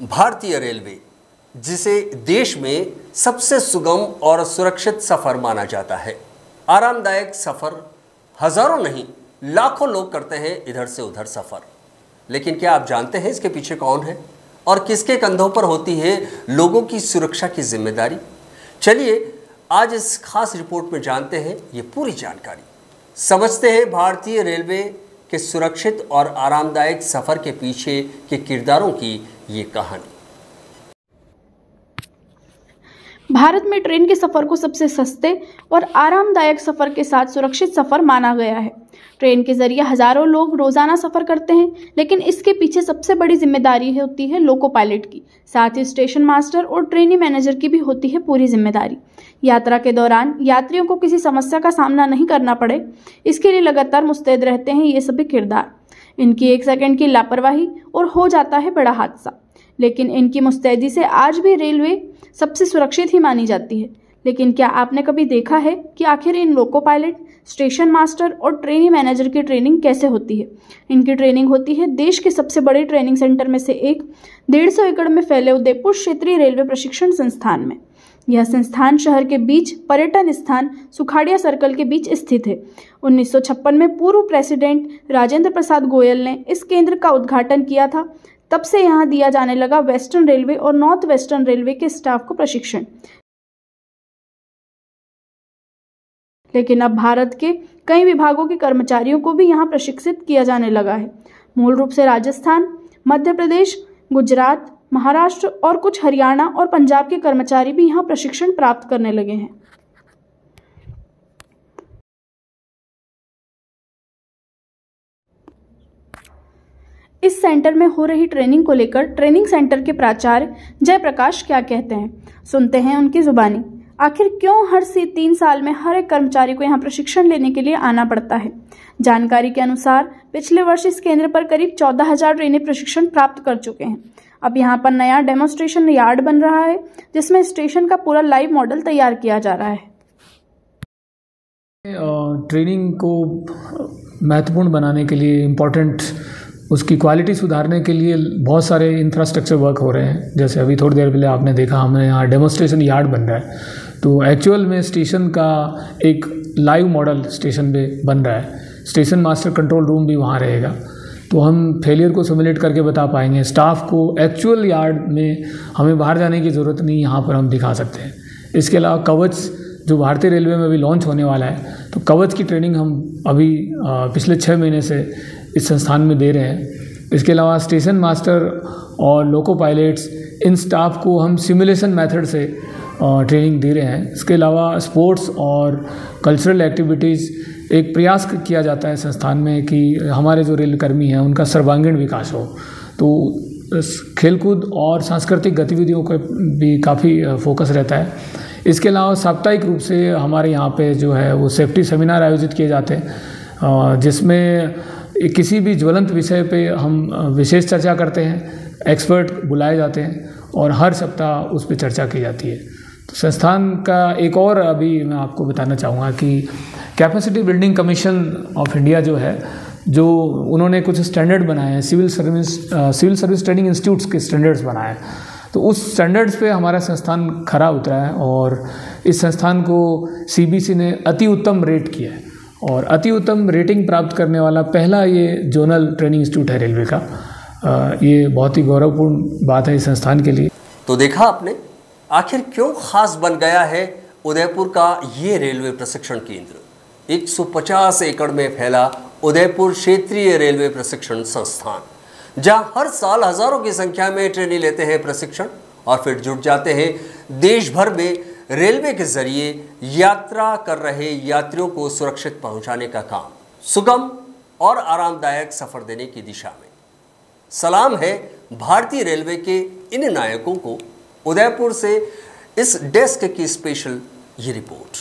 भारतीय रेलवे, जिसे देश में सबसे सुगम और सुरक्षित सफर माना जाता है। आरामदायक सफर हजारों नहीं लाखों लोग करते हैं इधर से उधर सफर। लेकिन क्या आप जानते हैं इसके पीछे कौन है और किसके कंधों पर होती है लोगों की सुरक्षा की जिम्मेदारी? चलिए आज इस खास रिपोर्ट में जानते हैं ये पूरी जानकारी। समझते हैं भारतीय रेलवे के सुरक्षित और आरामदायक सफर के पीछे के किरदारों की ये कहानी। भारत में ट्रेन के सफर को सबसे सस्ते और आरामदायक सफर के साथ सुरक्षित सफर माना गया है। ट्रेन के जरिए हजारों लोग रोजाना सफर करते हैं, लेकिन इसके पीछे सबसे बड़ी जिम्मेदारी होती है लोको पायलट की। साथ ही स्टेशन मास्टर और ट्रेनी मैनेजर की भी होती है पूरी जिम्मेदारी। यात्रा के दौरान यात्रियों को किसी समस्या का सामना नहीं करना पड़े, इसके लिए लगातार मुस्तैद रहते हैं ये सभी किरदार। इनकी एक सेकंड की लापरवाही और हो जाता है बड़ा हादसा, लेकिन इनकी मुस्तैदी से आज भी रेलवे सबसे सुरक्षित ही मानी जाती है। लेकिन क्या आपने कभी देखा है कि आखिर इन लोको पायलट, स्टेशन मास्टर और ट्रेनी मैनेजर की ट्रेनिंग कैसे होती है? इनकी ट्रेनिंग होती है देश के सबसे बड़े ट्रेनिंग सेंटर में से एक 150 एकड़ में फैले उदयपुर क्षेत्रीय रेलवे प्रशिक्षण संस्थान में। यह संस्थान शहर के बीच पर्यटन स्थान सुखाड़िया सर्कल के बीच स्थित है। 1956 में पूर्व प्रेसिडेंट राजेंद्र प्रसाद गोयल ने इस केंद्र का उद्घाटन किया था। तब से यहाँ दिया जाने लगा वेस्टर्न रेलवे और नॉर्थ वेस्टर्न रेलवे के स्टाफ को प्रशिक्षण। लेकिन अब भारत के कई विभागों के कर्मचारियों को भी यहाँ प्रशिक्षित किया जाने लगा है। मूल रूप से राजस्थान, मध्य प्रदेश, गुजरात, महाराष्ट्र और कुछ हरियाणा और पंजाब के कर्मचारी भी यहाँ प्रशिक्षण प्राप्त करने लगे हैं। इस सेंटर में हो रही ट्रेनिंग को लेकर ट्रेनिंग सेंटर के प्राचार्य जयप्रकाश क्या कहते हैं, सुनते हैं उनकी जुबानी। आखिर क्यों हर 3 साल में हर एक कर्मचारी को यहाँ प्रशिक्षण लेने के लिए आना पड़ता है? जानकारी के अनुसार पिछले वर्ष इस केंद्र पर करीब 14,000 ट्रेनी प्रशिक्षण प्राप्त कर चुके हैं। अब यहाँ पर नया डेमोन्स्ट्रेशन यार्ड बन रहा है, जिसमें स्टेशन का पूरा लाइव मॉडल तैयार किया जा रहा है। ट्रेनिंग को महत्वपूर्ण बनाने के लिए, इम्पोर्टेंट उसकी क्वालिटी सुधारने के लिए बहुत सारे इंफ्रास्ट्रक्चर वर्क हो रहे हैं। जैसे अभी थोड़ी देर पहले आपने देखा, हमें यहाँ डेमोन्स्ट्रेशन यार्ड बन रहा है। तो एक्चुअल में स्टेशन का एक लाइव मॉडल स्टेशन पे बन रहा है। स्टेशन मास्टर कंट्रोल रूम भी वहाँ रहेगा, तो हम फेलियर को सिमुलेट करके बता पाएंगे। स्टाफ को एक्चुअल यार्ड में हमें बाहर जाने की ज़रूरत नहीं, यहाँ पर हम दिखा सकते हैं। इसके अलावा कवच जो भारतीय रेलवे में अभी लॉन्च होने वाला है, तो कवच की ट्रेनिंग हम अभी पिछले 6 महीने से इस संस्थान में दे रहे हैं। इसके अलावा स्टेशन मास्टर और लोको पायलट्स, इन स्टाफ को हम सिमुलेशन मेथड से ट्रेनिंग दे रहे हैं। इसके अलावा स्पोर्ट्स और कल्चरल एक्टिविटीज़ एक प्रयास किया जाता है संस्थान में कि हमारे जो रेलकर्मी हैं उनका सर्वांगीण विकास हो। तो खेलकूद और सांस्कृतिक गतिविधियों का भी काफ़ी फोकस रहता है। इसके अलावा साप्ताहिक रूप से हमारे यहाँ पे जो है वो सेफ्टी सेमिनार आयोजित किए जाते हैं, जिसमें किसी भी ज्वलंत विषय पे हम विशेष चर्चा करते हैं। एक्सपर्ट बुलाए जाते हैं और हर सप्ताह उस पर चर्चा की जाती है। तो संस्थान का एक और अभी मैं आपको बताना चाहूँगा कि capacity building commission of India जो है, जो उन्होंने कुछ स्टैंडर्ड बनाए हैं, सिविल सर्विस ट्रेनिंग इंस्टीट्यूट्स के स्टैंडर्ड्स बनाए हैं। तो उस स्टैंडर्ड्स पे हमारा संस्थान खरा उतरा है और इस संस्थान को CBC ने अति उत्तम रेट किया है और अति उत्तम रेटिंग प्राप्त करने वाला पहला ये जोनल ट्रेनिंग इंस्टीट्यूट है रेलवे का। ये बहुत ही गौरवपूर्ण बात है इस संस्थान के लिए। तो देखा आपने, आखिर क्यों खास बन गया है उदयपुर का ये रेलवे प्रशिक्षण केंद्र। 150 एकड़ में फैला उदयपुर क्षेत्रीय रेलवे प्रशिक्षण संस्थान, जहां हर साल हजारों की संख्या में ट्रेनी लेते हैं प्रशिक्षण और फिर जुट जाते हैं देश भर में रेलवे के जरिए यात्रा कर रहे यात्रियों को सुरक्षित पहुंचाने का काम, सुगम और आरामदायक सफर देने की दिशा में। सलाम है भारतीय रेलवे के इन नायकों को। उदयपुर से इस डेस्क की स्पेशल ये रिपोर्ट।